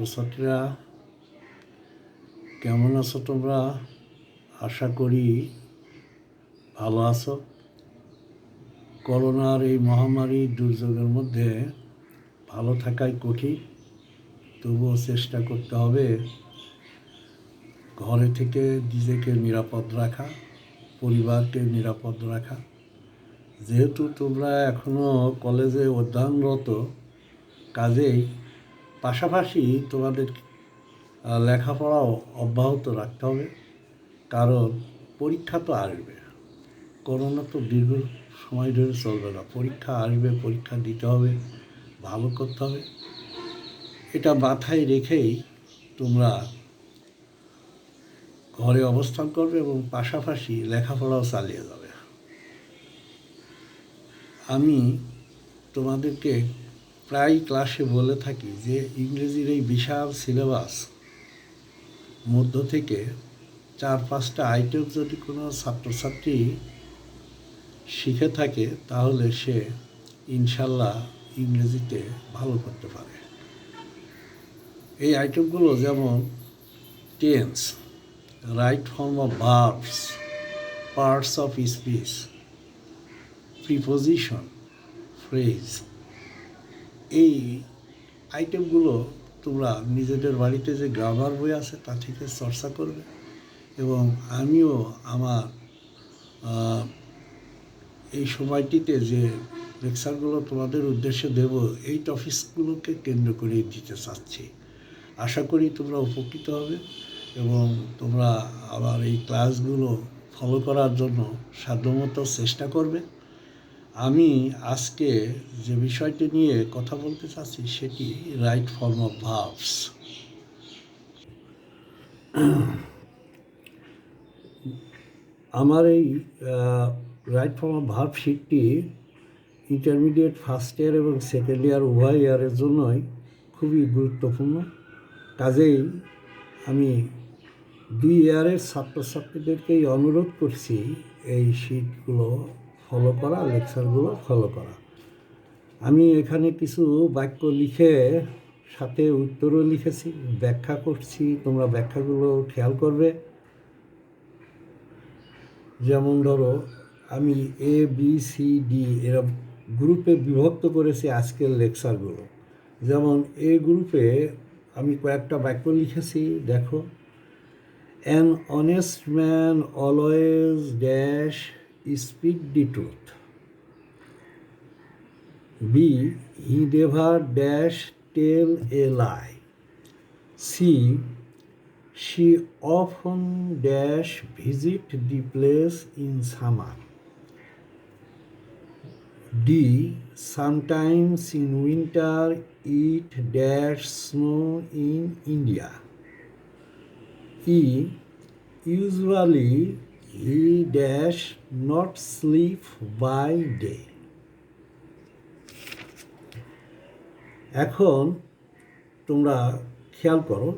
ছাত্রছাত্রীরা কেমন আছো তোমরা? আশা করি ভালো আছো। করোনার এই মহামারী দুর্যোগের মধ্যে ভালো থাকাই কঠিন, তবুও চেষ্টা করতে হবে ঘরে থেকে নিজেকে নিরাপদ রাখা, পরিবারকে নিরাপদ রাখা। যেহেতু তোমরা এখনও কলেজে অধ্যয়নরত, কাজেই পাশাপাশি তোমাদের লেখাপড়াও অব্যাহত রাখতে হবে, কারণ পরীক্ষা তো আসবে। করোনা তো দীর্ঘ সময় ধরে চলবে না, পরীক্ষা আসবে, পরীক্ষা দিতে হবে, ভালো করতে হবে। এটা মাথায় রেখেই তোমরা ঘরে অবস্থান করবে এবং পাশাপাশি লেখাপড়াও চালিয়ে যাবে। আমি তোমাদেরকে প্রায় ক্লাসে বলে থাকি যে ইংরেজির এই বিশাল সিলেবাস মধ্য থেকে 4-5টা আইটেম যদি কোনো ছাত্রছাত্রী শিখে থাকে তাহলে সে ইনশাল্লাহ ইংরেজিতে ভালো করতে পারে। এই আইটেমগুলো যেমন tense, right form of verbs, parts of speech, preposition, phrase. এই আইটেমগুলো তোমরা নিজেদের বাড়িতে যে গ্রামার বই আছে তা থেকে চর্চা করবে, এবং আমিও আমার এই সময়টিতে যে লেকচারগুলো তোমাদের উদ্দেশ্যে দেব এই টপিকসগুলোকে কেন্দ্র করে দিতে চাচ্ছি। আশা করি তোমরা উপকৃত হবে এবং তোমরা আবার এই ক্লাসগুলো ফলো করার জন্য সাধ্যমতো চেষ্টা করবে। আমি আজকে যে বিষয়টি নিয়ে কথা বলতে চাচ্ছি সেটি রাইট ফর্ম অফ ভার্বস। আমার এই রাইট ফর্ম অফ ভার্ব শিটটি ইন্টারমিডিয়েট ফার্স্ট ইয়ার এবং সেকেন্ড ইয়ার উভয় ইয়ারের জন্যই খুবই গুরুত্বপূর্ণ। কাজেই আমি 2 ইয়ারের ছাত্রছাত্রীদেরকেই অনুরোধ করছি এই শিটগুলো ফলো করা, লেকচারগুলো ফলো করা। আমি এখানে কিছু বাক্য লিখে সাথে উত্তরও লিখেছি, ব্যাখ্যা করছি, তোমরা ব্যাখ্যাগুলো খেয়াল করবে। যেমন ধরো, আমি ABCD এরা গ্রুপে বিভক্ত করেছি আজকের লেকচারগুলো। যেমন এ গ্রুপে আমি কয়েকটা বাক্য লিখেছি, দেখো। An honest man always dash speak the truth. B. He never dash tell a lie. C. She often dash visit the place in summer. D. Sometimes in winter it dash snow in India. E. Usually he dash not sleep by day. এখন তোমরা খেয়াল করো,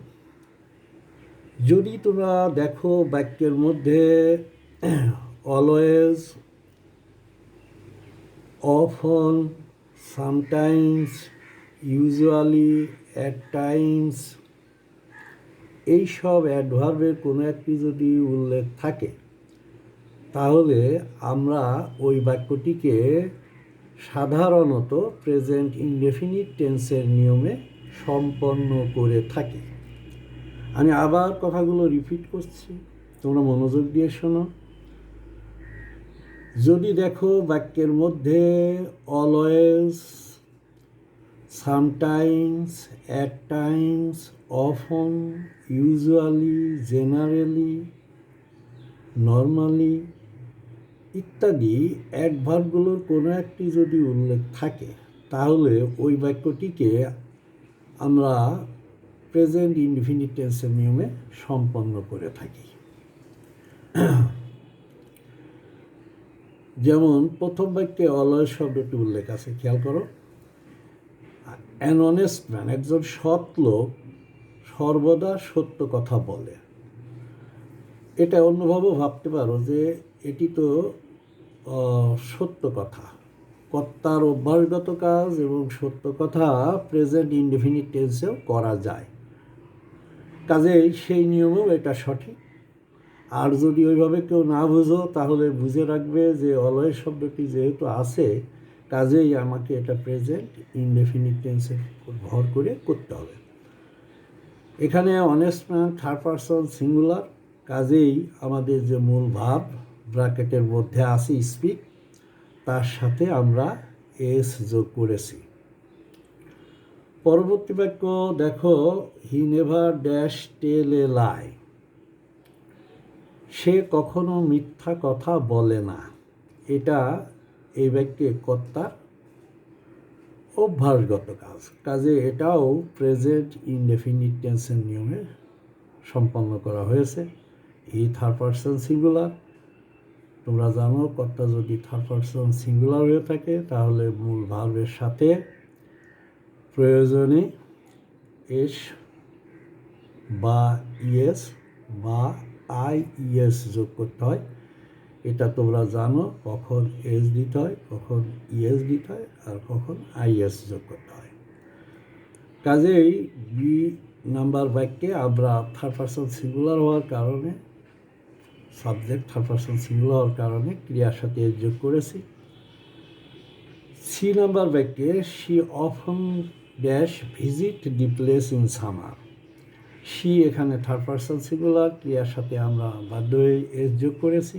যদি তোমরা দেখো বাক্যের মধ্যে always, অফন, sometimes, usually, at Times এইসব অ্যাডভার্বের কোনো একটি যদি উল্লেখ থাকে তাহলে আমরা ওই বাক্যটিকে সাধারণত প্রেজেন্ট ইনডেফিনিট টেন্সের নিয়মে সম্পন্ন করে থাকি। আমি আবার কথাগুলো রিপিট করছি, তোমরা মনোযোগ দিয়ে শোনো। যদি দেখো বাক্যের মধ্যে always, sometimes, at Times, অফন, usually, generally, normally ইত্যাদি অ্যাডভার্বগুলোর কোনো একটি যদি উল্লেখ থাকে তাহলে ওই বাক্যটিকে আমরা প্রেজেন্ট ইনডিফিনিট টেন্সের নিয়মে সম্পন্ন করে থাকি। যেমন প্রথম বাক্যে অলওয়েজ শব্দটি উল্লেখ আছে, খেয়াল করো। অ্যান অনেস্ট ম্যান, একজন সৎ লোক সর্বদা সত্য কথা বলে। এটা অন্যভাবেও ভাবতে পারো যে এটি তো সত্য কথা, কর্তার অভ্যাসগত কাজ এবং সত্য কথা প্রেজেন্ট ইনডেফিনিট টেন্সেও করা যায়। কাজেই সেই নিয়মেও এটা সঠিক। আর যদি ওইভাবে কেউ না বুঝো তাহলে বুঝে রাখবে যে অলওয়েজ শব্দটি যেহেতু আছে, কাজেই আমাকে এটা প্রেজেন্ট ইনডেফিনিট টেন্সের উপর ভর করে করতে হবে। এখানে honest man third person singular, কাজেই আমাদের যে মূল ভাব ব্র্যাকেটের মধ্যে আছে স্পিক, তার সাথে আমরা এস যোগ করেছি। পরবর্তী বাক্য দেখো, হি নেভার ড্যাশ টেল এ লাই, সে কখনো মিথ্যা কথা বলে না। এটা এই বাক্যে কর্তার অভ্যাসগত কাজ, কাজে এটাও প্রেজেন্ট ইনডেফিনিট টেন্সের নিয়মে সম্পন্ন করা হয়েছে। হি থার্ড পারসন সিঙ্গুলার, তোমরা জানো কর্তা যদি থার্ড পারসন সিঙ্গুলার হয়ে থাকে তাহলে মূল ভার্বের সাথে প্রয়োজনে এস বা ইএস বা আইইএস যোগ করতে হয়। এটা তোমরা জানো, কখন এস দিতে হয়, কখন ইএস দিতে হয়, আর কখন আইএস যোগ করতে হয়। কাজেই বি নাম্বার বাক্যে আমরা থার্ড পারসন সিঙ্গুলার হওয়ার কারণে, সাবজেক্ট থার্ড পারসন সিঙ্গুলার হওয়ার কারণে ক্রিয়ার সাথে এস যোগ করেছি। সি নাম্বার বাক্যে she অফন dash visit the place in summer, she এখানে থার্ড পারসন সিঙ্গুলার, ক্রিয়ার সাথে আমরা বাধ্য হয়ে এস যোগ করেছি।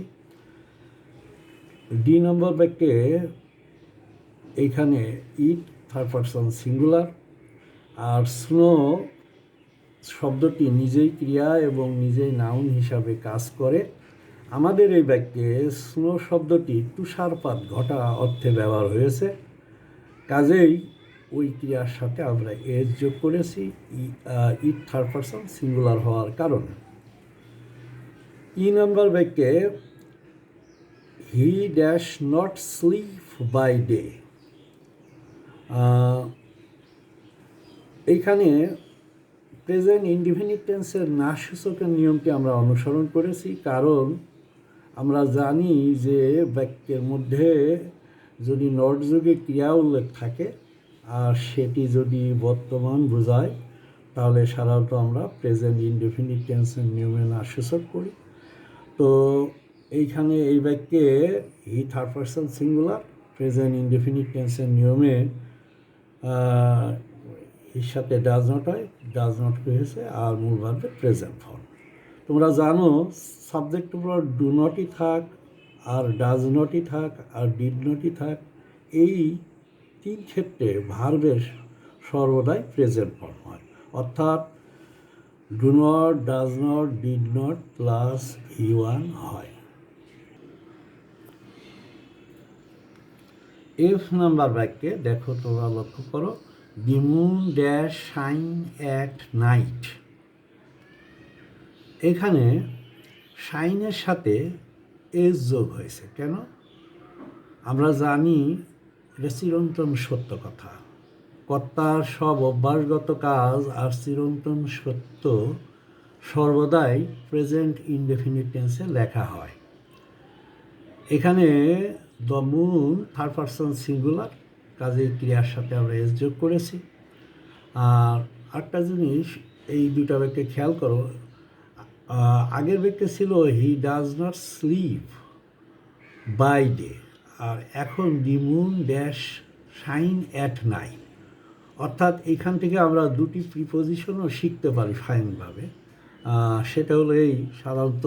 ডি নম্বর বাক্যে এইখানে ইট থার্ড পারসন সিঙ্গুলার, আর স্নো শব্দটি নিজেই ক্রিয়া এবং নিজেই নাউন হিসাবে কাজ করে। আমাদের এই বাক্যে স্নো শব্দটি তুষারপাত ঘটা অর্থে ব্যবহার হয়েছে, কাজেই ওই ক্রিয়ার সাথে আমরা এস যোগ করেছি ইট থার্ড পারসন সিঙ্গুলার হওয়ার কারণে। ই নাম্বার বাক্যে he dash not sleep by day, এইখানে প্রেজেন্ট ইনডিফিনিট টেন্সের নাসূচকের নিয়মটি আমরা অনুসরণ করেছি, কারণ আমরা জানি যে বাক্যের মধ্যে যদি নট যুগে ক্রিয়া উল্লেখ থাকে আর সেটি যদি বর্তমান বোঝায় তাহলে সাধারণত আমরা প্রেজেন্ট ইনডিফিনিট টেন্সের নিয়মে নাসূচক করি। তো এইখানে এই বাক্যে he third person singular, present indefinite টেন্সের নিয়মে এর সাথে ডাজ নট হয়, ডাজ নট হয়েছে, আর মূল ভার্বে প্রেজেন্ট ফর্ম। তোমরা জানো সাবজেক্ট উপর ডু নটই থাক, আর ডাজ নটই থাক, আর ডিড নটই থাক, এই তিন ক্ষেত্রে ভার্বের সর্বদাই প্রেজেন্ট ফর্ম হয়, অর্থাৎ do not, does not, did not plus E1 হয়। এফ নাম্বার বাক্যে দেখো, তোমরা লক্ষ্য করো, দি moon dash shine at night, এখানে শাইনের সাথে এস যোগ হয়েছে কেন? আমরা জানি এটা চিরন্তন সত্য কথা, কর্তার সব অভ্যাসগত কাজ আর চিরন্তন সত্য সর্বদাই প্রেজেন্ট ইনডেফিনিট টেন্সে লেখা হয়। এখানে the moon third person singular, কাজেই ক্রিয়ার সাথে আমরা এস যোগ করেছি। আর একটা জিনিস, এই দুটা বাক্যে খেয়াল করো, আগের বাক্যে ছিল he does not sleep by day, আর এখন the moon dash shine at night, অর্থাৎ এখান থেকে আমরা দুটি প্রিপোজিশনও শিখতে পারি ফাইনভাবে। সেটা হলো এই, সাধারণত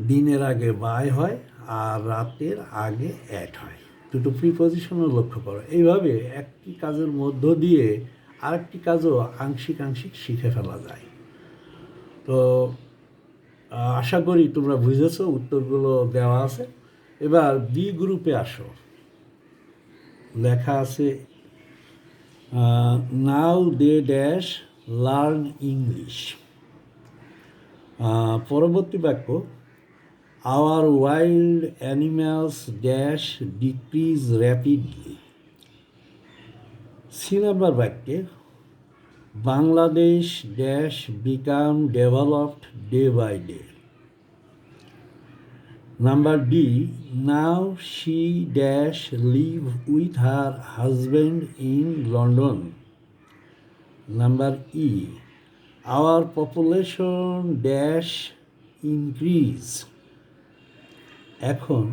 দিনের আগে বাই হয় আর রাতের আগে অ্যাট হয়, দুটো প্রিপোজিশনও লক্ষ্য করো। এইভাবে একটি কাজের মধ্য দিয়ে আরেকটি কাজও আংশিক আংশিক শিখে ফেলা যায়। তো আশা করি তোমরা বুঝেছো, উত্তরগুলো দেওয়া আছে। এবার বি গ্রুপে আসো, লেখা আছে now they dash learn English. পরবর্তী বাক্য, our wild animals dash decrease rapidly. C number বাক্যে Bangladesh dash become developed day by day. Number D, now she dash live with her husband in London. Number E, our population dash increase. এখন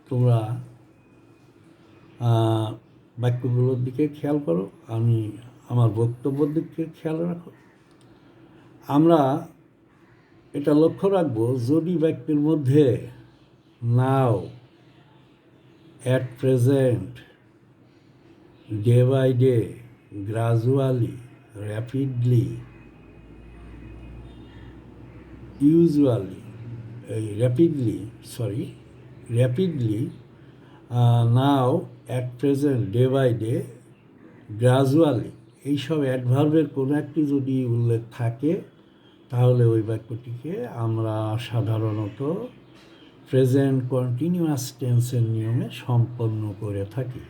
তোমরা বাক্যগুলোর দিকে খেয়াল করো, আমি আমার বক্তব্যের দিকে খেয়াল রাখো। আমরা এটা লক্ষ্য রাখবো, যদি বাক্যের মধ্যে now, at present, day by day, gradually, rapidly, rapidly, now, at present, day by day, gradually, এইসব অ্যাডভার্বের কোনো একটি যদি উল্লেখ থাকে তাহলে ওই বাক্যটিকে আমরা সাধারণত প্রেজেন্ট কন্টিনিউয়াস টেন্সের নিয়মে সম্পন্ন করে থাকি।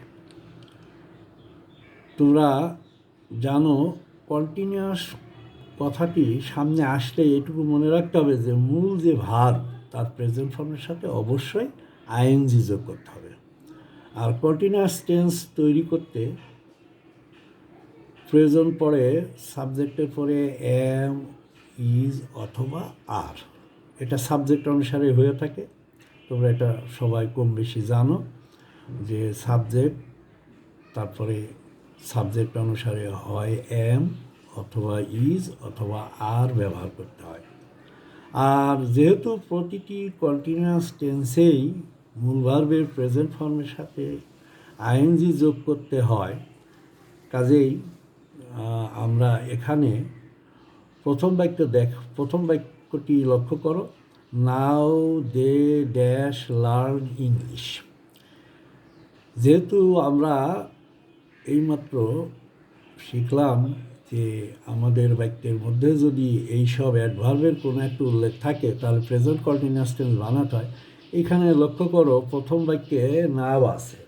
তোমরা জানো, কন্টিনিউয়াস কথাটি সামনে আসলে এটুকু মনে রাখতে হবে যে মূল যে ভার্ব তার প্রেজেন্ট ফর্মের সাথে অবশ্যই আইএনজি যোগ করতে হবে। আর কন্টিনিউয়াস টেন্স তৈরি করতে প্রয়োজন পড়ে সাবজেক্টের পরে এম, ইজ অথবা আর। এটা সাবজেক্ট অনুসারে হয়ে থাকে, তোমরা এটা সবাই কম বেশি জানো যে সাবজেক্ট, তারপরে সাবজেক্ট অনুসারে হয় এম অথবা ইজ অথবা আর ব্যবহার করতে হয়। আর যেহেতু প্রতিটি কন্টিনিউয়াস টেন্সেই মূল ভার্বের প্রেজেন্ট ফর্মের সাথে আইএনজি যোগ করতে হয়, কাজেই আমরা এখানে প্রথম বাক্যটি লক্ষ্য করো, নাও দে ড্যাশ লার্ন ইংলিশ। যেহেতু আমরা এইমাত্র শিখলাম যে আমাদের বাক্যের মধ্যে যদি এইসব অ্যাডভার্বের কোনো একটা উল্লেখ থাকে তাহলে প্রেজেন্ট কন্টিনিউয়াস টেন্স বানাতে হয়। এখানে লক্ষ্য করো প্রথম বাক্যে নাও আছে,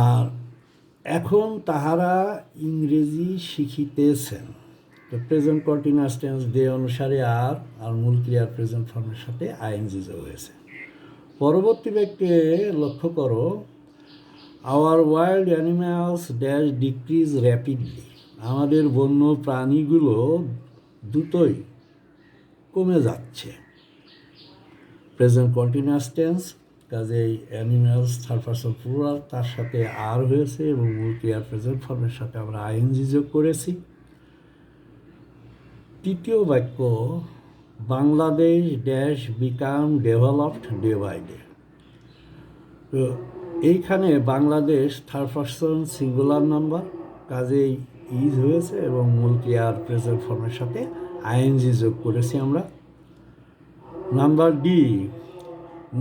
আর এখন তাহারা ইংরেজি শিখিতেছেন। তো প্রেজেন্ট কন্টিনিউয়াস টেন্স ডে অনুসারে আর মূল ক্রিয়ার প্রেজেন্ট ফর্মের সাথে আইএনজি যোগ হয়েছে। পরবর্তী বাক্যে লক্ষ্য করো, our wild animals dash decrease rapidly. আমাদের বন্য প্রাণীগুলো দ্রুতই কমে যাচ্ছে। প্রেজেন্ট কন্টিনিউয়াস টেন্স, কাজেই অ্যানিম্যালস থার্ড পারসন প্লুরাল, তার সাথে আর হয়েছে এবং মূল ক্রিয়ার প্রেজেন্ট ফর্মের সাথে আমরা আইএনজি যোগ করেছি। তৃতীয় বাক্য, Bangladesh dash become developed day by day. তো এইখানে Bangladesh third person singular number, কাজেই ইজ হয়েছে এবং মূল ক্রিয়ার প্রেজেন্ট ফর্মের সাথে আইএনজি যোগ করেছি আমরা। Number D,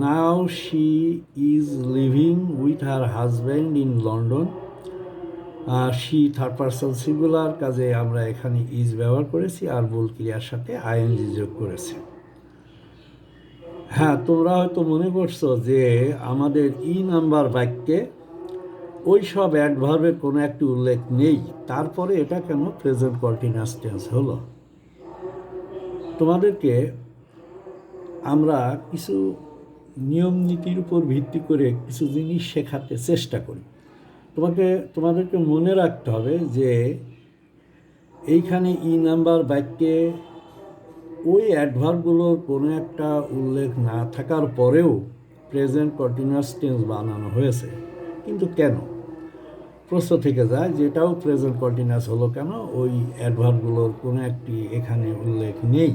now she is living with her husband in London. She third person singular, কাজে আমরা এখানে ইজ ব্যবহার করেছি আর মূল ক্রিয়ার সাথে আইএনজি যোগ করেছি। হ্যাঁ, তোমরা হয়তো মনে করছো যে আমাদের নাম্বার বাক্যে ওই সব অ্যাডভার্বের কোনো একটি উল্লেখ নেই, তারপরে এটা কেন প্রেজেন্ট কন্টিনিউয়াস টেন্স হলো। তোমাদেরকে আমরা কিছু নিয়ম নীতির উপর ভিত্তি করে কিছু জিনিস শেখাতে চেষ্টা করি। তোমাদেরকে মনে রাখতে হবে যে এইখানে নাম্বার বাক্যে ওই অ্যাডভার্বগুলোর কোনো একটা উল্লেখ না থাকার পরেও প্রেজেন্ট কন্টিনিউয়াস টেন্স বানানো হয়েছে, কিন্তু কেন? প্রশ্ন থেকে যায় যে এটাও প্রেজেন্ট কন্টিনিউয়াস হলো কেন, ওই অ্যাডভার্বগুলোর কোনো একটি এখানে উল্লেখ নেই।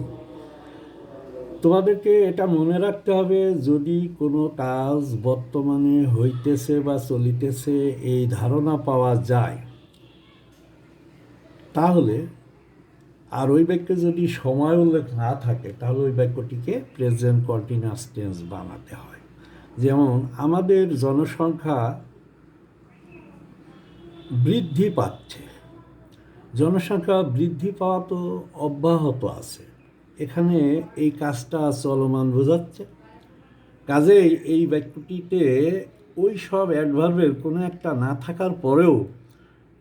তোমাদেরকে এটা মনে রাখতে হবে, যদি কোনো কাজ বর্তমানে হইতেছে বা চলিতেছে এই ধারণা পাওয়া যায়, তাহলে আর ওই বাক্যে যদি সময় উল্লেখ না থাকে তাহলে ওই বাক্যটিকে প্রেজেন্ট কন্টিনিউয়াস টেন্স বানাতে হয়। যেমন আমাদের জনসংখ্যা বৃদ্ধি পাচ্ছে, জনসংখ্যা বৃদ্ধি পাওয়া তো অব্যাহত আছে, এখানে এই কাজটা চলমান বোঝাচ্ছে। কাজেই এই বাক্যটিতে ওই সব অ্যাডভার্বের কোনো একটা না থাকার পরেও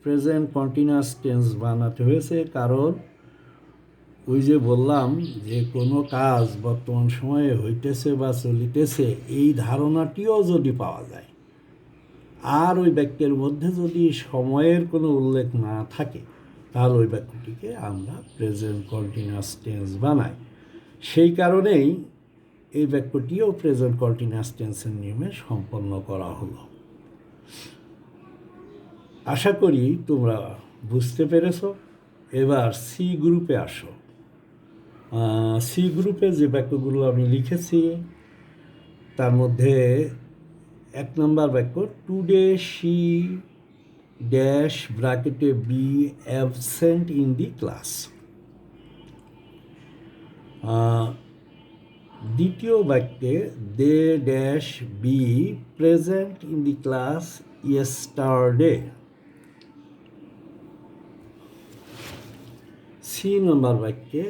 প্রেজেন্ট কন্টিনিউয়াস টেন্স বানাতে হয়েছে, কারণ ওই যে বললাম যে কোনো কাজ বর্তমান সময়ে হইতেছে বা চলিতেছে এই ধারণাটিও যদি পাওয়া যায় আর ওই বাক্যের মধ্যে যদি সময়ের কোনো উল্লেখ না থাকে তাহলে ওই বাক্যটিকে আমরা প্রেজেন্ট কন্টিনিউয়াস টেন্স বানাই। সেই কারণেই এই বাক্যটিও প্রেজেন্ট কন্টিনিউয়াস টেন্সের নিয়মে সম্পন্ন করা হলো। আশা করি তোমরা বুঝতে পেরেছ। এবার সি গ্রুপে আসো। সি গ্রুপে যে বাক্যগুলো আমি লিখেছি তার মধ্যে 1 নম্বর বাক্য, টুডে শি ড্যাশ ব্র্যাকেটে be absent in the class. দ্বিতীয় বাক্যে they dash be present in the class yesterday. C নম্বর বাক্যে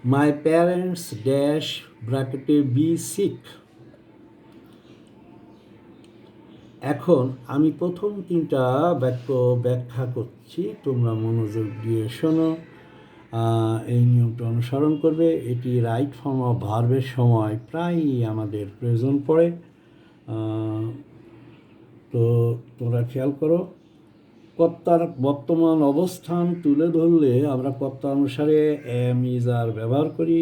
মাই প্যারেন্টস ড্যাশ ব্র্যাকেটে বি সিক। এখন আমি প্রথম 3টা বাক্য ব্যাখ্যা করছি, তোমরা মনোযোগ দিয়ে শোনো, এই নিয়মটা অনুসরণ করবে। এটি রাইট ফর্ম অফ ভার্বের সময় প্রায়ই আমাদের প্রয়োজন পড়ে। তো তোমরা খেয়াল করো, কর্তার বর্তমান অবস্থান তুলে ধরলে আমরা কর্তা অনুসারে এম ইজ আর ব্যবহার করি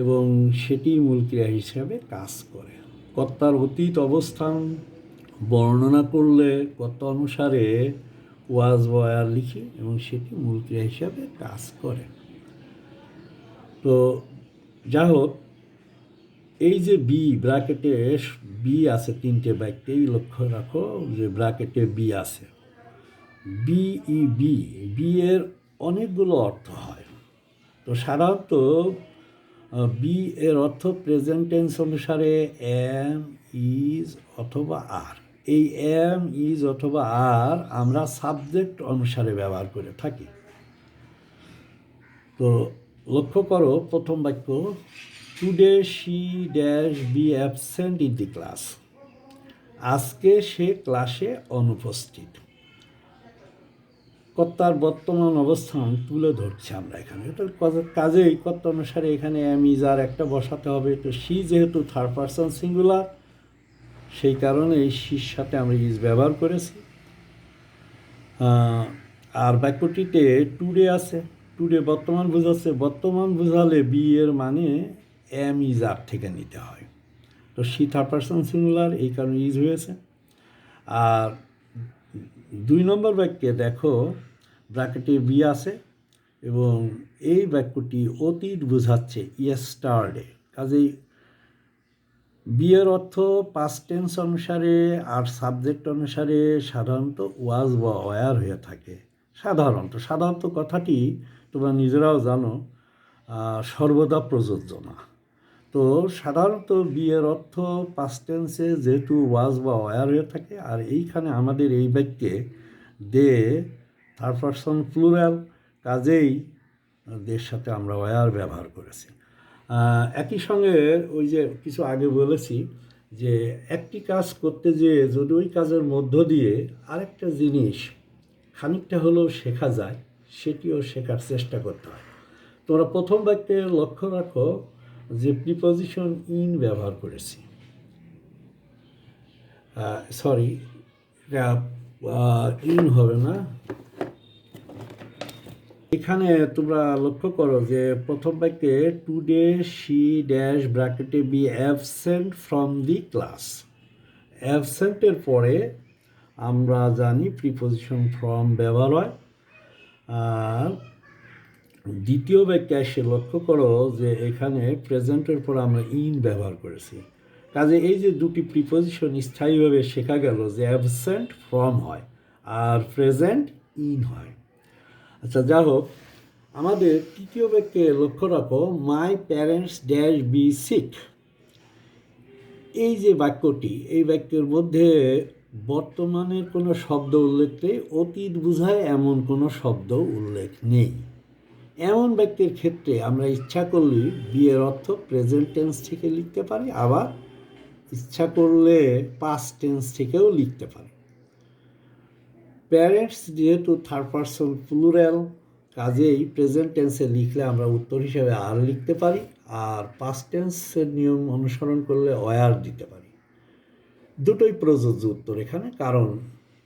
এবং সেটি মূল ক্রিয়া হিসাবে কাজ করে। কর্তার অতীত অবস্থান বর্ণনা করলে কর্তা অনুসারে ওয়াজ ওয়ার লিখি এবং সেটি মূল ক্রিয়া হিসাবে কাজ করে। তো যা হোক, এই যে বি ব্র্যাকেটে বি আছে 3টে বাক্যেই লক্ষ্য রাখো যে ব্র্যাকেটে বি আছে। বি এর অনেকগুলো অর্থ হয়। তো সাধারণত বি এর অর্থ প্রেজেন্ট টেন্স অনুসারে এম ইজ অথবা আর। এই এম ইজ অথবা আর আমরা সাবজেক্ট অনুসারে ব্যবহার করে থাকি। তো লক্ষ্য করো প্রথম বাক্য, today she dash B absent in the class. আজকে সে ক্লাসে অনুপস্থিত। কর্তার বর্তমান অবস্থান তুলে ধরছি আমরা এখানে। এটা কাজেই কর্তা অনুসারে এখানে এম ইজ আর একটা বসাতে হবে। তো শি যেহেতু থার্ড পারসন সিঙ্গুলার, সেই কারণে এই শির সাথে আমরা ইজ ব্যবহার করেছি। আর বাক্যটিতে টুডে আছে, টুডে বর্তমান বোঝাচ্ছে। বর্তমান বোঝালে বি এর মানে এম ইজ আর থেকে নিতে হয়। তো শি থার্ড পারসন সিঙ্গুলার, এই কারণে ইজ হয়েছে। আর 2 নম্বর বাক্যে দেখো ব্র্যাকেটে বি আছে এবং এই বাক্যটি অতীত বোঝাচ্ছে ইয়েস্টারডে। কাজেই বি এর অর্থ পাস্ট টেন্স অনুসারে আর সাবজেক্ট অনুসারে সাধারণত ওয়াজ বা ওয়ার হয়ে থাকে। সাধারণত কথাটি তোমরা নিজেরাও জানো সর্বদা প্রযোজ্য না। তো সাধারণত বি এর অর্থ পাস্ট টেন্সে যেহেতু ওয়াজ বা ওয়ার হয়ে থাকে, আর এইখানে আমাদের এই বাক্যে দে থার্ড পারসন প্লুরাল, কাজেই দের সাথে আমরা ওয়ার ব্যবহার করেছি। একই সঙ্গে ওই যে কিছু আগে বলেছি যে একটি কাজ করতে যেয়ে যদি ওই কাজের মধ্য দিয়ে আরেকটা জিনিস খানিকটা হলেও শেখা যায়, সেটিও শেখার চেষ্টা করতে হয়। তোমরা প্রথম বাক্যে লক্ষ্য রাখো যে প্রিপজিশন ইন ব্যবহার করেছি। ইন হবে না, এখানে তোমরা লক্ষ্য করো যে প্রথম বাক্যে টুডে শি ড্যাশ ব্র্যাকেটে be absent from the class. অ্যাবসেন্টের পরে আমরা জানি প্রিপজিশন ফ্রম ব্যবহার হয়। আর দ্বিতীয় বাক্যে এসে লক্ষ্য করো যে এখানে প্রেজেন্টের পর আমরা ইন ব্যবহার করেছি। কাজে এই যে দুটি প্রিপজিশন স্থায়ীভাবে শেখা গেল যে অ্যাবসেন্ট ফ্রম হয় আর প্রেজেন্ট ইন হয়। আচ্ছা, যা হোক, আমাদের তৃতীয় বাক্যে লক্ষ্য রাখো my parents dash be sick. এই যে বাক্যটি, এই বাক্যের মধ্যে বর্তমানের কোনো শব্দ উল্লেখ নেই, অতীত বোঝায় এমন কোনো শব্দ উল্লেখ নেই। এমন বাক্যের ক্ষেত্রে আমরা ইচ্ছা করলে বি এর অর্থ প্রেজেন্ট টেন্স থেকে লিখতে পারি, আবার ইচ্ছা করলে পাস্ট টেন্স থেকেও লিখতে পারি। প্যারেন্টস যেহেতু থার্ড পারসন প্লুরাল, কাজেই প্রেজেন্ট টেন্সে লিখলে আমরা উত্তর হিসেবে আর লিখতে পারি, আর পাস্ট টেন্সের নিয়ম অনুসরণ করলে ওয়ার দিতে পারি। দুটোই প্রযোজ্য উত্তর এখানে, কারণ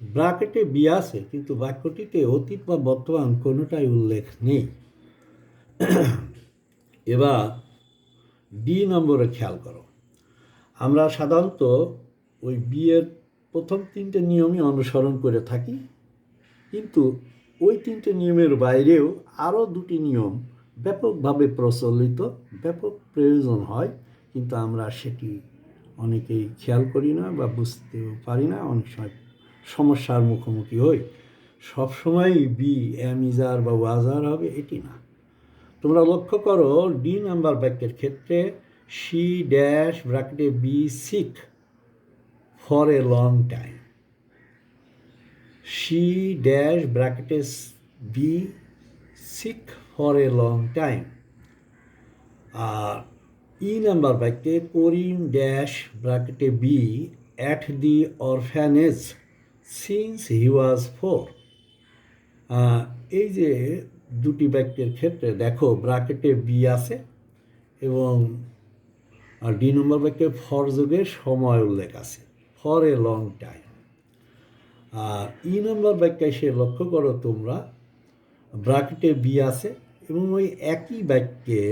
ব্র্যাকেটে বি আছে, কিন্তু বাক্যটিতে অতীত বা বর্তমান কোনোটাই উল্লেখ নেই। এবার ডি নম্বরে খেয়াল করো। আমরা সাধারণত ওই বিয়ের প্রথম 3টে নিয়মই অনুসরণ করে থাকি, কিন্তু ওই 3টে নিয়মের বাইরেও আরও 2টি নিয়ম ব্যাপকভাবে প্রচলিত, ব্যাপক প্রয়োজন হয়, কিন্তু আমরা সেটি অনেকেই খেয়াল করি না বা বুঝতেও পারি না, অনেক সময় সমস্যার মুখোমুখি হই। সবসময়ই বি অ্যামিজার বা ওয়াজার হবে এটি না। তোমরা লক্ষ্য করো ডি নাম্বার বাক্যের ক্ষেত্রে শি ড্যাশ ব্র্যাকেটে be sick for a long time, she dash ব্র্যাকেটে be sick for a long time. আর ই নাম্বার বাক্যে করিম ড্যাশ ব্র্যাকেটে be at the orphanage since he was 4। এই যে 2টি বাক্যের ক্ষেত্রে দেখো ব্র্যাকেটে বি আছে এবং ডি নম্বর বাক্যে ফর যোগের সময় উল্লেখ আছে, ফর এ লং টাইম। আর ই নম্বর বাক্যে সে লক্ষ্য করো তোমরা ব্র্যাকেটে বি আছে এবং ওই একই বাক্যে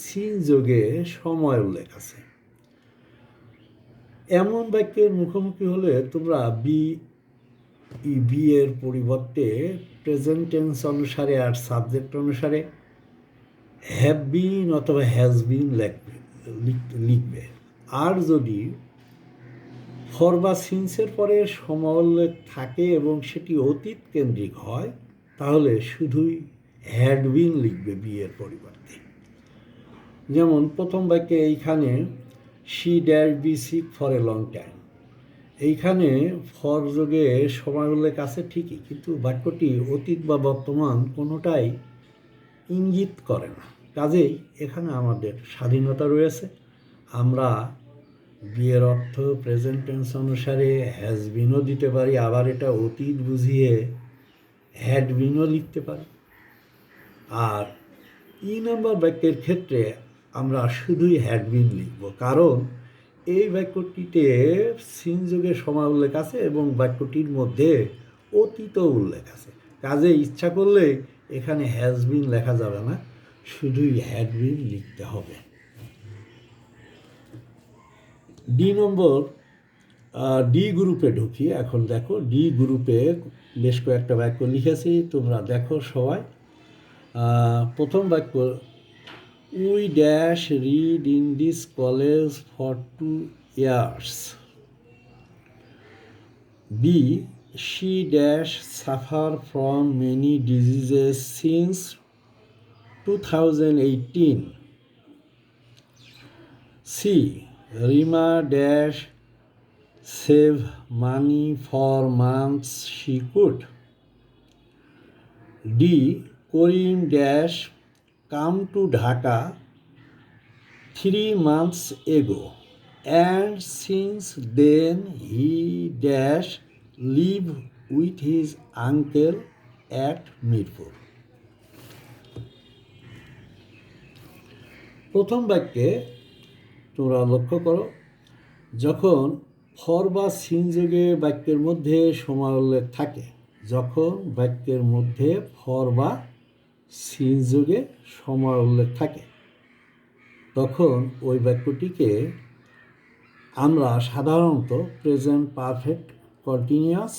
সিন যোগে সময় উল্লেখ আছে। এমন বাক্যের মুখোমুখি হলে তোমরা বি এর পরিবর্তে প্রেজেন্ট টেন্স অনুসারে আর সাবজেক্ট অনুসারে হ্যাভ বিন অথবা হ্যাজ বিন লিখবে। আর যদি ফর বা সিন্সের পরে সময় উল্লেখ থাকে এবং সেটি অতীত কেন্দ্রিক হয়, তাহলে শুধুই হ্যাড বিন লিখবে বি এর পরিবর্তে। যেমন প্রথম বাক্যে এইখানে she dash be sick for a long time, এইখানে ফর যোগে সময় উল্লেখ আছে ঠিকই, কিন্তু বাক্যটি অতীত বা বর্তমান কোনোটাই ইঙ্গিত করে না। কাজেই এখানে আমাদের স্বাধীনতা রয়েছে, আমরা বিয়ের অর্থ প্রেজেন্ট টেন্স অনুসারে হ্যাজ বিনও দিতে পারি, আবার এটা অতীত বুঝিয়ে হ্যাড বিনও লিখতে পারি। আর ই নাম্বার বাক্যের ক্ষেত্রে আমরা শুধুই হ্যাড বিন লিখব, কারণ এই বাক্যটিতে সিন যোগের সময় উল্লেখ আছে এবং বাক্যটির মধ্যে অতীতও উল্লেখ আছে। কাজে ইচ্ছা করলে এখানে হ্যাজ বিন লেখা যাবে না, শুধুই হ্যাড বিন লিখতে হবে। ডি নম্বর ডি গ্রুপে ঢুকি। এখন দেখো ডি গ্রুপে বেশ কয়েকটা বাক্য লিখেছি, তোমরা দেখো সবাই। প্রথম বাক্য we dash read in this college for 2 years। B she dash suffer from many diseases since 2018। C Rima dash save money for months she could. D Karim dash come to Dhaka 3 months ago, and since then he dash live with his uncle at Mirpur. প্রথম বাক্যে তোমরা লক্ষ্য করো, যখন for বা scene যোগে বাক্যের মধ্যে সময় উল্লেখ থাকে, যখন বাক্যের মধ্যে ফর বা সিন যোগে সময় উল্লেখ থাকে, তখন ওই বাক্যটিকে আমরা সাধারণত প্রেজেন্ট পারফেক্ট কন্টিনিউয়াস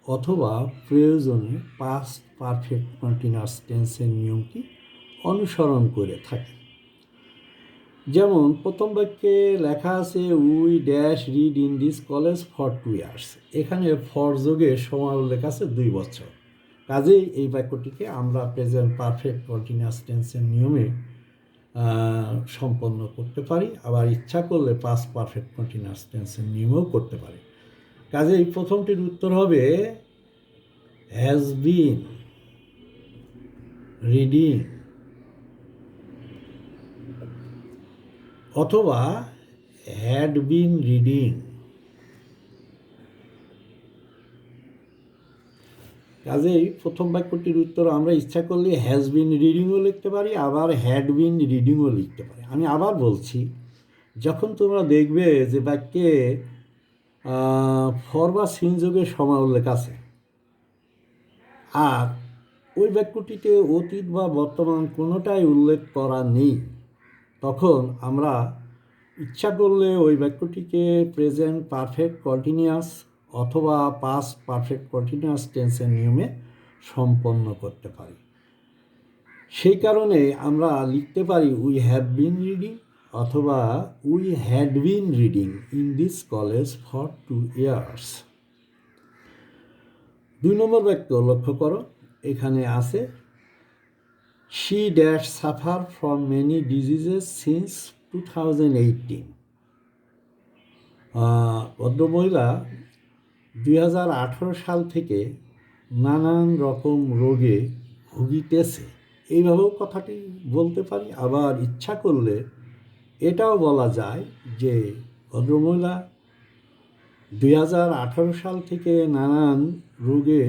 অথবা প্রয়োজনে পাস্ট পারফেক্ট কন্টিনিউয়াস টেন্সের নিয়মটি অনুসরণ করে থাকি। যেমন প্রথম বাক্যে লেখা আছে we dash read in this college for 2 years, এখানে ফর যোগে সময় উল্লেখ আছে 2 বছর। কাজেই এই বাক্যটিকে আমরা প্রেজেন্ট পারফেক্ট কন্টিনিউয়াস টেন্সের নিয়মে সম্পন্ন করতে পারি, আবার ইচ্ছা করলে পাস্ট পারফেক্ট কন্টিনিউয়াস টেন্সের নিয়মেও করতে পারি। কাজেই প্রথমটির উত্তর হবে হ্যাজ বিন রিডিং অথবা হ্যাড বিন রিডিং। কাজেই প্রথম বাক্যটির উত্তর আমরা ইচ্ছা করলে হ্যাজ বিন রিডিংও লিখতে পারি, আবার হ্যাড বিন রিডিংও লিখতে পারি। আমি আবার বলছি, যখন তোমরা দেখবে যে বাক্যে ফর বা সিন যোগের সময় উল্লেখ আছে, আর ওই বাক্যটিতে অতীত বা বর্তমান কোনোটাই উল্লেখ করা নেই, তখন আমরা ইচ্ছা করলে ওই বাক্যটিকে প্রেজেন্ট পারফেক্ট কন্টিনিউয়াস অথবা পাস্ট পারফেক্ট কন্টিনিউয়াস টেন্সের নিয়মে সম্পন্ন করতে পারি। সেই কারণে আমরা লিখতে পারি উই হ্যাভ বিন রিডিং অথবা we had been reading in this college for 2 years। 2 নম্বর বাক্য লক্ষ্য করো, এখানে আছে she dash suffer from many diseases since 2018। ভদ্রমহিলা 2018 সাল থেকে নানান রকম রোগে ভুগিতেছে, এইভাবেও কথাটি বলতে পারি। আবার ইচ্ছা করলে এটাও বলা যায় যে ভদ্রমহিলা 2018 সাল থেকে নানান রোগে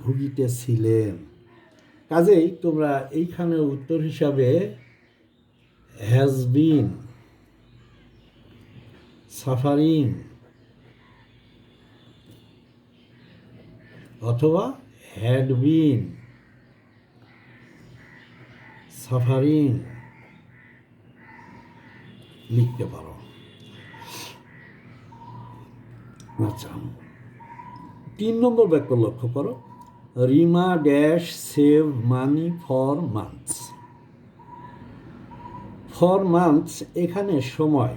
ভুগিতেছিলেন। কাজেই তোমরা এইখানে উত্তর হিসাবে হ্যাজ বিন, সাফারিং অথবা হ্যাড বিন সাফারিং লিখতে পারো। আচ্ছা, 3 নম্বর বাক্য লক্ষ্য করো, Rima dash save money for months. For months এখানে সময়,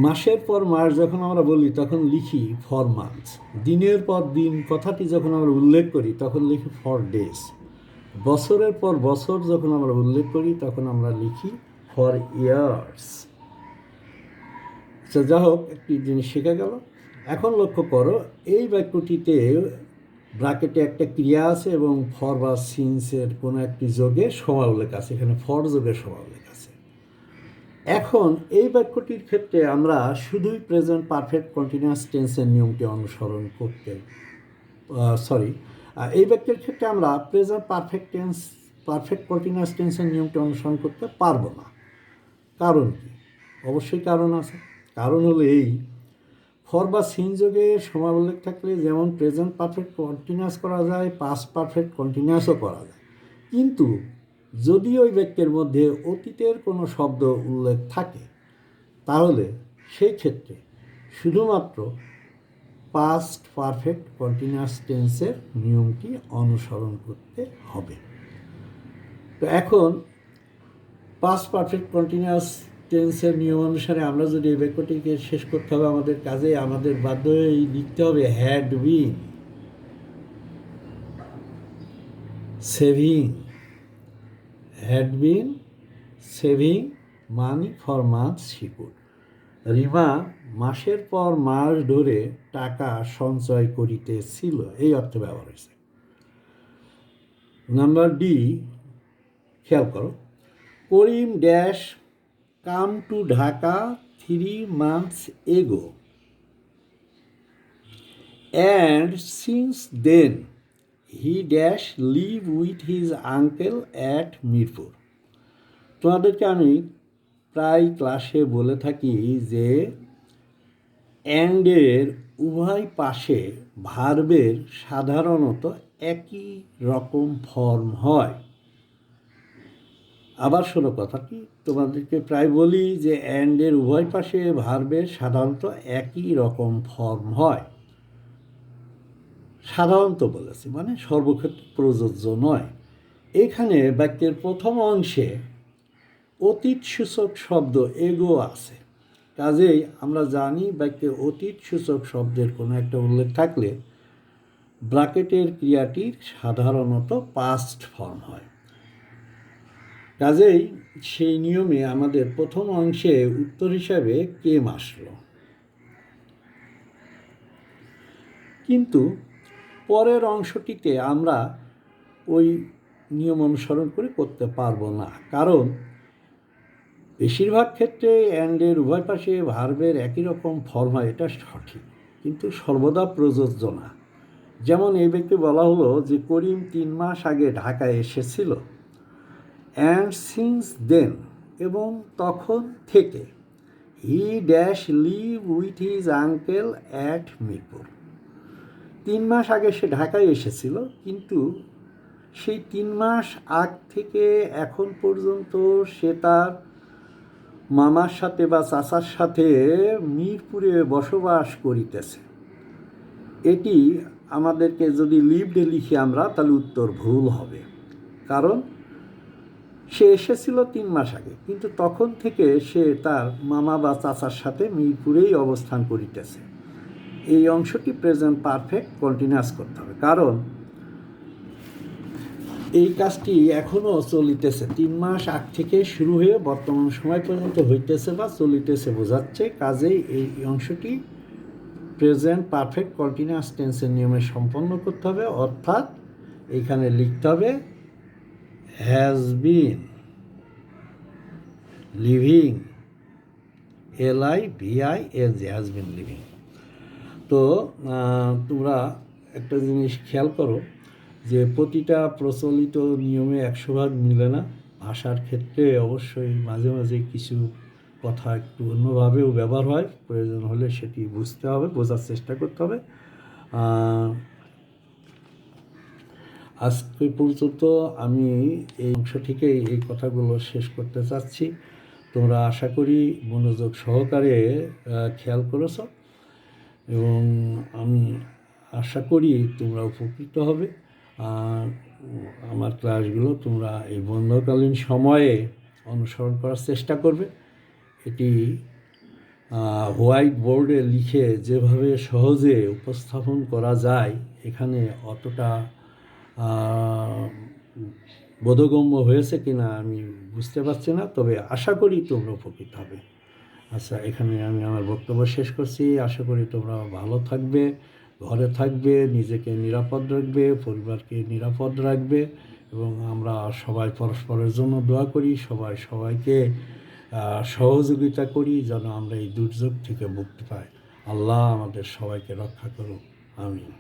মাসের পর মাস যখন আমরা বলি তখন লিখি ফর মান্থস। দিনের পর দিন কথাটি যখন আমরা উল্লেখ করি তখন লিখি ফর ডেজ। বছরের পর বছর যখন আমরা উল্লেখ করি তখন আমরা লিখি ফর ইয়ার্স। আচ্ছা, যা হোক, একটি জিনিস শেখা গেল। এখন লক্ষ্য করো, এই বাক্যটিতে ব্র্যাকেটে একটা ক্রিয়া আছে এবং ফর বা সিন্সের কোনো একটি যোগে সময় উল্লেখ আছে, এখানে ফর যোগের সময় উল্লেখ আছে। এখন এই বাক্যটির ক্ষেত্রে আমরা শুধুই প্রেজেন্ট পারফেক্ট কন্টিনিউয়াস টেন্সের নিয়মটি অনুসরণ করতে এই বাক্যের ক্ষেত্রে আমরা প্রেজেন্ট পারফেক্ট কন্টিনিউয়াস টেন্সের নিয়মটি অনুসরণ করতে পারবো না। কারণ কি? অবশ্যই কারণ আছে। কারণ হলো এই, ফর বা সিন যোগে সময় উল্লেখ থাকলে যেমন প্রেজেন্ট পারফেক্ট কন্টিনিউয়াস করা যায়, পাস্ট পারফেক্ট কন্টিনিউয়াসও করা যায়। কিন্তু যদি ওই বাক্যের মধ্যে অতীতের কোনো শব্দ উল্লেখ থাকে তাহলে সেই ক্ষেত্রে শুধুমাত্র পাস্ট পারফেক্ট কন্টিনিউয়াস টেন্সের নিয়মটি অনুসরণ করতে হবে। তো এখন পাস্ট পারফেক্ট কন্টিনিউয়াস টেন্সের নিয়ম অনুসারে আমরা যদি এই বাক্যটিকে শেষ করতে হবে আমাদের কাজে, আমাদের বাধ্য হয়ে লিখতে হবে had been saving, had been saving money for months she could. Rima মাসের পর মাস ধরে টাকা সঞ্চয় করিতেছিল, এই অর্থে ব্যবহার হয়েছে। নাম্বার ডি, খেয়াল করো, Karim dash come to Dhaka 3 months ago and since then he dash live with his uncle at Mirpur. তোমাদেরকে আমি প্রায় ক্লাসে বলে থাকি যে অ্যান্ডের উভয় পাশে ভার্বের সাধারণত একই রকম ফর্ম হয়। আবার শোনো কথাটি, তোমাদেরকে প্রায় বলি যে অ্যান্ডের উভয় পাশে ভার্বের সাধারণত একই রকম ফর্ম হয়। সাধারণত বলেছি মানে সর্বক্ষেত্রে প্রযোজ্য নয়। এখানে বাক্যের প্রথম অংশে অতীত সূচক শব্দ এগো আছে, কাজেই আমরা জানি বাক্যে অতীত সূচক শব্দের কোনো একটা উল্লেখ থাকলে ব্র্যাকেটের ক্রিয়াটির সাধারণত পাস্ট ফর্ম হয়। কাজেই সেই নিয়মে আমাদের প্রথম অংশে উত্তর হিসাবে কেম আসলো, কিন্তু পরের অংশটিতে আমরা ওই নিয়ম অনুসরণ করে করতে পারবো না। কারণ বেশিরভাগ ক্ষেত্রে অ্যান্ডের উভয় পাশে ভার্বের একই রকম ফর্ম হয়, এটা সঠিক, কিন্তু সর্বদা প্রযোজ্য না। যেমন এই ব্যক্তি বলা হলো যে করিম 3 মাস আগে ঢাকায় এসেছিল, অ্যান্ড সিন্স দেন এবং তখন থেকে, he dash live with his uncle at Mirpur. 3 মাস আগে সে ঢাকায় এসেছিল, কিন্তু সেই 3 মাস আগ থেকে এখন পর্যন্ত সে তার মামার সাথে বা চাচার সাথে মিরপুরে বসবাস করিতেছে। এটি আমাদেরকে যদি লিভডে লিখি আমরা, তাহলে উত্তর ভুল হবে, কারণ সে এসেছিল 3 মাস আগে, কিন্তু তখন থেকে সে তার মামা বা চাচার সাথে মিরপুরেই অবস্থান করিতেছে। এই অংশটি প্রেজেন্ট পারফেক্ট কন্টিনিউয়াস করতে হবে, কারণ এই কাজটি এখনও চলিতেছে। 3 মাস আগ থেকে শুরু হয়ে বর্তমান সময় পর্যন্ত হইতেছে বা চলিতেছে বোঝাচ্ছে। কাজেই এই অংশটি প্রেজেন্ট পারফেক্ট কন্টিনিউয়াস টেন্সের নিয়মে সম্পন্ন করতে হবে, অর্থাৎ এইখানে লিখতে হবে has been living, LIVING, has been living. তো তোমরা একটা জিনিস খেয়াল করো যে প্রতিটা প্রচলিত নিয়মে 100% মিলে না। ভাষার ক্ষেত্রে অবশ্যই মাঝে মাঝে কিছু কথা একটু অন্যভাবেও ব্যবহার হয়, প্রয়োজন হলে সেটি বুঝতে হবে, বোঝার চেষ্টা করতে হবে। আজকে পর্যন্ত আমি এই অংশ থেকে এই কথাগুলো শেষ করতে চাচ্ছি। তোমরা আশা করি মনোযোগ সহকারে খেয়াল করেছ, এবং আমি আশা করি তোমরা উপকৃত হবে। আমার ক্লাসগুলো তোমরা এই বন্ধকালীন সময়ে অনুসরণ করার চেষ্টা করবে। এটি হোয়াইট বোর্ডে লিখে যেভাবে সহজে উপস্থাপন করা যায়, এখানে অতটা বোধগম্য হয়েছে কিনা আমি বুঝতে পারছি না, তবে আশা করি তোমরা উপকৃত হবে। আচ্ছা, এখানে আমি আমার বক্তব্য শেষ করছি। আশা করি তোমরা ভালো থাকবে, ঘরে থাকবে, নিজেকে নিরাপদ রাখবে, পরিবারকে নিরাপদ রাখবে, এবং আমরা সবাই পরস্পরের জন্য দোয়া করি, সবাই সবাইকে সহযোগিতা করি যেন আমরা এই দুর্যোগ থেকে মুক্তি পাই। আল্লাহ আমাদের সবাইকে রক্ষা করুন, আমিন।